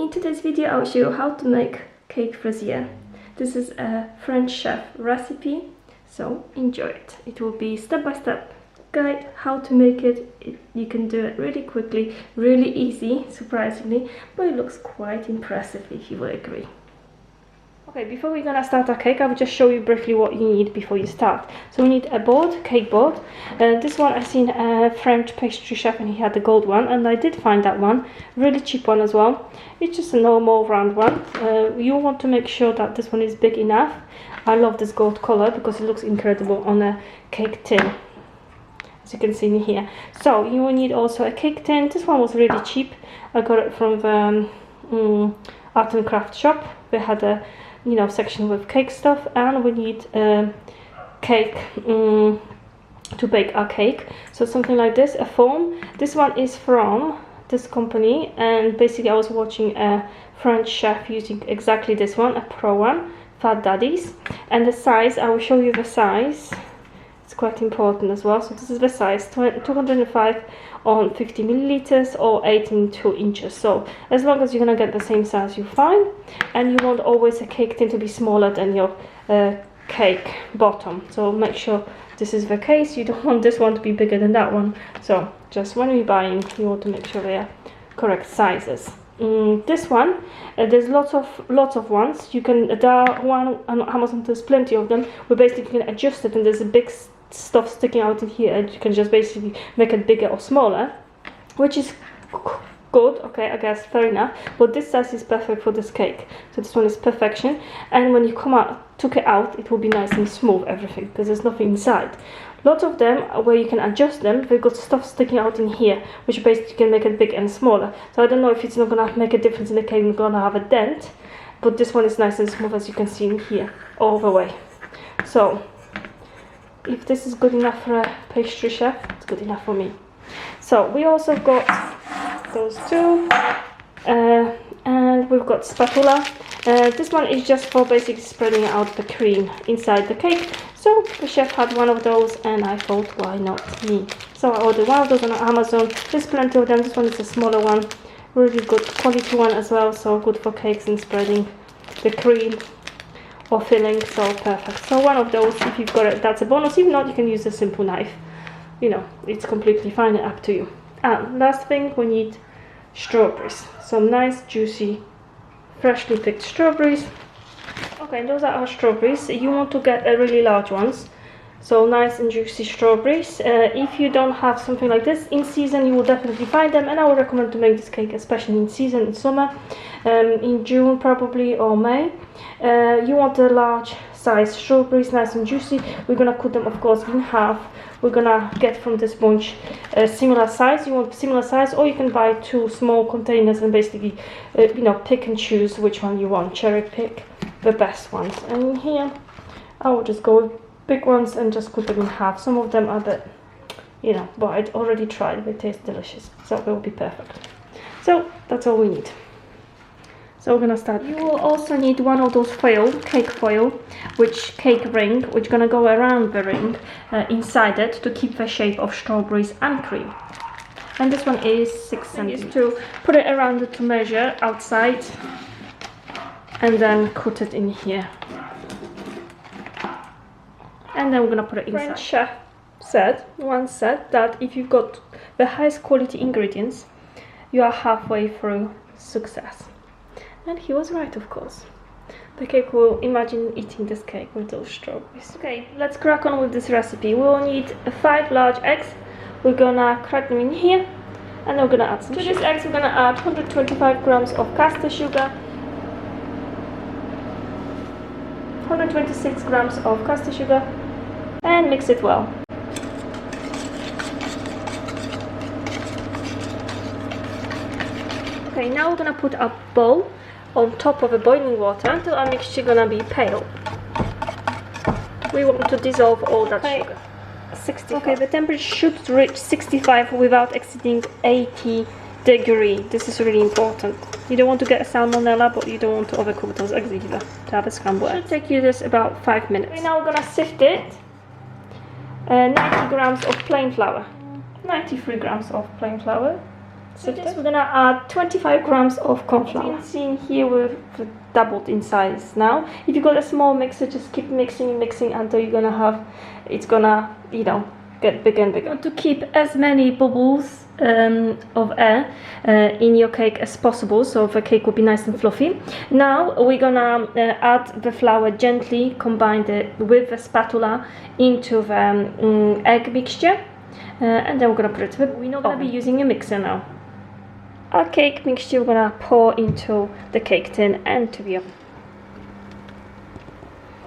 In today's video I'll show you how to make cake fraisier. This is a French chef recipe, so enjoy it. It will be step-by-step guide how to make it. You can do it really quickly, really easy, surprisingly, but it looks quite impressive if you will agree. Okay, before we're gonna start our cake, I will just show you briefly what you need before you start. So we need a board, cake board. This one I seen a French Pastry Chef and he had the gold one, and I did find that one, really cheap one as well. It's just a normal round one. You want to make sure that this one is big enough. I love this gold color because it looks incredible on a cake tin, as you can see in here. So you will need also a cake tin. This one was really cheap. I got it from the art and craft shop. They had a section with cake stuff, and we need cake to bake our cake. So something like this, a foam. This one is from this company, and basically I was watching a French chef using exactly this one, a pro one, Fat Daddy's, and the size, I will show you the size. It's quite important as well. So this is the size, 205 on 50 milliliters or 8 inches. So as long as you're gonna get the same size, you're fine. And you want always a cake tin to be smaller than your cake bottom. So make sure this is the case. You don't want this one to be bigger than that one. So just when you're buying, you want to make sure they are correct sizes. This one, there's lots of ones. You can, there are one on Amazon, there's plenty of them, where basically you can adjust it, and there's a big stuff sticking out in here, and you can just basically make it bigger or smaller, which is good. Okay, I guess, fair enough, but this size is perfect for this cake. So this one is perfection, and when you took it out, it will be nice and smooth, everything, because there's nothing inside. Lots of them where you can adjust them, they've got stuff sticking out in here, which basically can make it big and smaller. So I don't know if it's not gonna make a difference in the cake, it's gonna have a dent, but this one is nice and smooth, as you can see in here, all the way. So if this is good enough for a pastry chef, it's good enough for me. So we also got those two, and we've got spatula. This one is just for basically spreading out the cream inside the cake. So the chef had one of those, and I thought, why not me? So I ordered one of those on Amazon. There's plenty of them. This one is a smaller one, really good quality one as well, so good for cakes and spreading the cream or filling, so perfect. So one of those, if you've got it, that's a bonus. If not, you can use a simple knife. It's completely fine, up to you. And last thing, we need strawberries. Some nice, juicy, freshly picked strawberries. Okay, those are our strawberries. You want to get a really large ones, so nice and juicy strawberries. If you don't have something like this in season, you will definitely find them, and I would recommend to make this cake especially in season, in summer, in June probably, or May. You want a large size strawberries, nice and juicy. We're gonna cut them, of course, in half. We're gonna get from this bunch a similar size. You want similar size, or you can buy 2 small containers and basically pick and choose which one you want. Cherry pick the best ones. And in here I will just go with big ones and just cut them in half. Some of them are a bit, but I'd already tried. They taste delicious, so they will be perfect. So that's all we need. So we're gonna start. You will also need one of those cake foil, cake ring, which gonna go around the ring inside it to keep the shape of strawberries and cream. And this one is 6 centimeters. To put it around it to measure outside, and then cut it in here. And then we're gonna put it inside. French chef once said that if you've got the highest quality ingredients, you are halfway through success. And he was right, of course. The cake will, imagine eating this cake with those strawberries. Okay, let's crack on with this recipe. We will need 5 large eggs. We're gonna crack them in here, and then we're gonna add some sugar. To these eggs, we're gonna add 125 grams of caster sugar, 126 grams of caster sugar, and mix it well. Okay, now we're gonna put a bowl on top of the boiling water until our mixture gonna be pale. We want to dissolve all that sugar. 65. Okay, the temperature should reach 65 without exceeding 80 degrees. This is really important. You don't want to get a salmonella, but you don't want to overcook those eggs either, to have a scramble. It should take you this about 5 minutes. Okay, now we're gonna sift it. 90 grams of plain flour. 93 grams of plain flour. So this we're gonna add 25 grams of corn flour. You can see in here we've doubled in size now. If you got a small mixer, just keep mixing until you're gonna have, it's gonna, you know, get bigger and bigger. You want to keep as many bubbles of air in your cake as possible, so the cake will be nice and fluffy. Now we're gonna add the flour gently, combine it with the spatula into the egg mixture, and then we're gonna put it. We're not gonna be using a mixer now. Our cake mixture we're gonna pour into the cake tin and to the oven.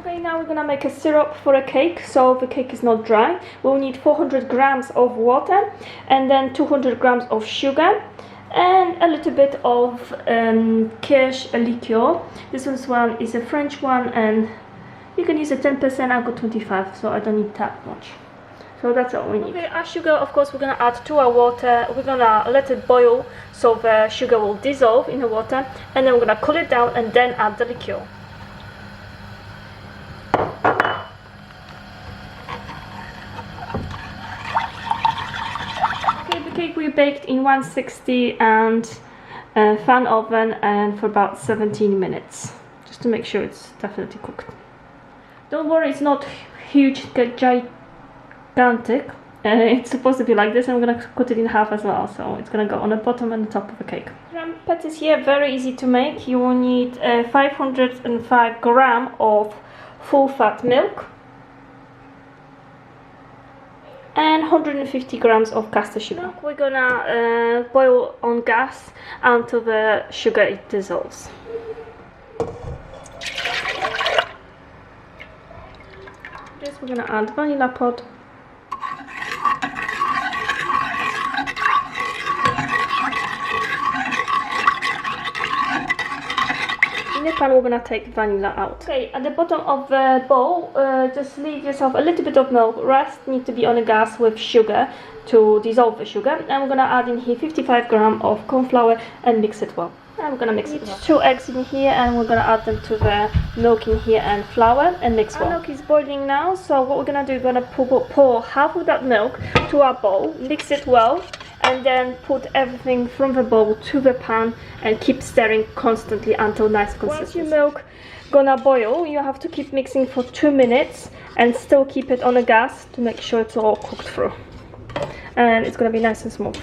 Okay, now we're gonna make a syrup for a cake, so the cake is not dry. We'll need 400 grams of water and then 200 grams of sugar and a little bit of kirsch liqueur. This one is a French one, and you can use a 10%. I've got 25, so I don't need that much. So that's all we need. Okay, our sugar, of course, we're gonna add to our water. We're gonna let it boil so the sugar will dissolve in the water, and then we're gonna cool it down and then add the liqueur. Okay, the cake we baked in 160 and fan oven and for about 17 minutes, just to make sure it's definitely cooked. Don't worry, it's not huge, gigantic. It's supposed to be like this, and we're gonna cut it in half as well, so it's gonna go on the bottom and the top of the cake. Creme pâtissier, very easy to make. You will need 505 grams of full fat milk and 150 grams of caster sugar. We're gonna boil on gas until the sugar dissolves. This we're gonna add vanilla pod. In the pan we're gonna take vanilla out. Okay, at the bottom of the bowl, just leave yourself a little bit of milk. Rest need to be on the gas with sugar to dissolve the sugar. And we're gonna add in here 55 grams of corn flour and mix it well. And we're gonna mix it well. 2 eggs in here, and we're gonna add them to the milk in here and flour and mix well. Our milk is boiling now, so what we're gonna do, we're gonna pour half of that milk to our bowl, mix it well, and then put everything from the bowl to the pan and keep stirring constantly until nice consistency. Once your milk gonna boil, you have to keep mixing for 2 minutes and still keep it on the gas to make sure it's all cooked through, and it's gonna be nice and smooth.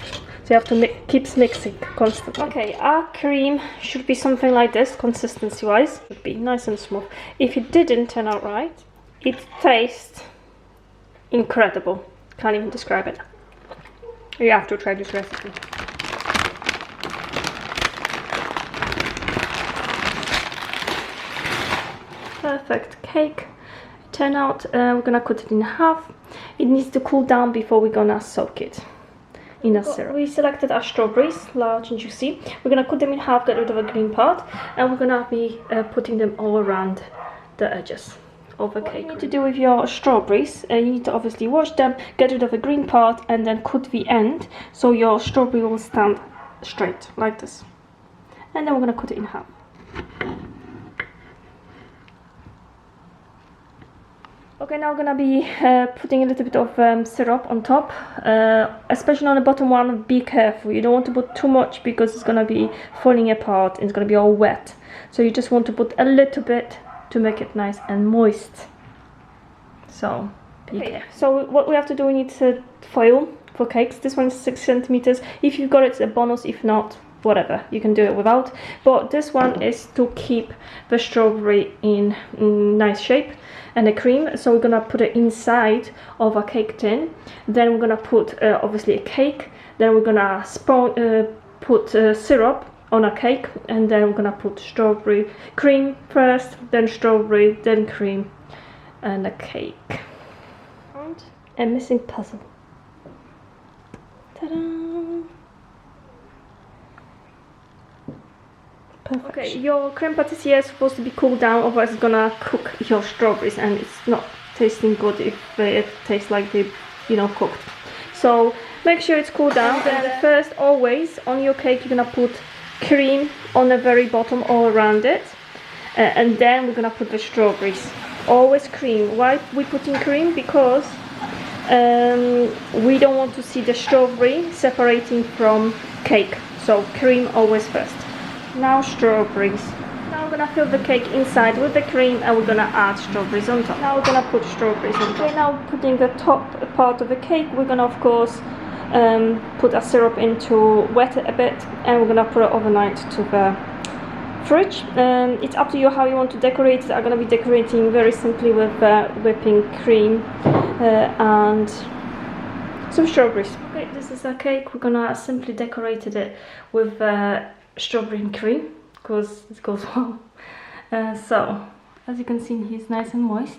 So you have to keep mixing constantly. Okay, our cream should be something like this, consistency wise. It would be nice and smooth. If it didn't turn out right, it tastes incredible. Can't even describe it. You have to try this recipe. Perfect cake. Turn out, we're gonna cut it in half. It needs to cool down before we're gonna soak it in a syrup. We selected our strawberries, large and juicy. We're gonna cut them in half, get rid of the green part, and we're gonna be putting them all around the edges of the cake. What you need to do with your strawberries, you need to obviously wash them, get rid of the green part, and then cut the end so your strawberry will stand straight like this. And then we're gonna cut it in half. Okay, now we're gonna be putting a little bit of syrup on top, especially on the bottom one. Be careful, you don't want to put too much because it's gonna be falling apart and it's gonna be all wet. So you just want to put a little bit to make it nice and moist. So be careful. So what we have to do, we need foil for cakes. This one is 6 centimeters. If you've got it, it's a bonus. If not, whatever, you can do it without. But this one is to keep the strawberry in nice shape and the cream. So we're gonna put it inside of a cake tin. Then we're gonna put obviously a cake. Then we're gonna put syrup on a cake, and then we're gonna put strawberry cream first, then strawberry, then cream, and a cake. And a missing puzzle. Ta-da! Perfect. Okay, your creme pâtissier is supposed to be cooled down, otherwise it's gonna cook your strawberries and it's not tasting good if it tastes like they, you know, cooked. So make sure it's cooled down. Then first, always on your cake you're gonna put cream on the very bottom all around it, and then we're gonna put the strawberries. Always cream. Why we putting cream? Because we don't want to see the strawberry separating from cake, so cream always first. Now strawberries. Now we're gonna fill the cake inside with the cream, and we're gonna add strawberries on top. Now we're gonna put strawberries on top. Okay, now putting the top part of the cake, we're gonna of course put a syrup in to wet it a bit, and we're gonna put it overnight to the fridge. It's up to you how you want to decorate it. I'm gonna be decorating very simply with whipping cream and some strawberries. Okay, this is our cake. We're gonna simply decorate it with strawberry and cream because it goes well. So as you can see, he's nice and moist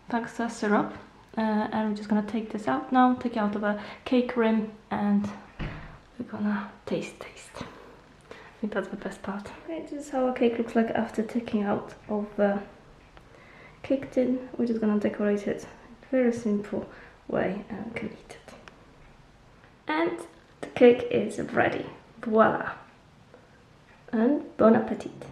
thanks to our syrup. And we're just gonna take this out now, take it out of a cake rim, and we're gonna taste. I think that's the best part. Okay, this is how our cake looks like after taking out of the cake tin. We're just gonna decorate it in a very simple way and we can eat it. And the cake is ready. Voila! And bon appetit!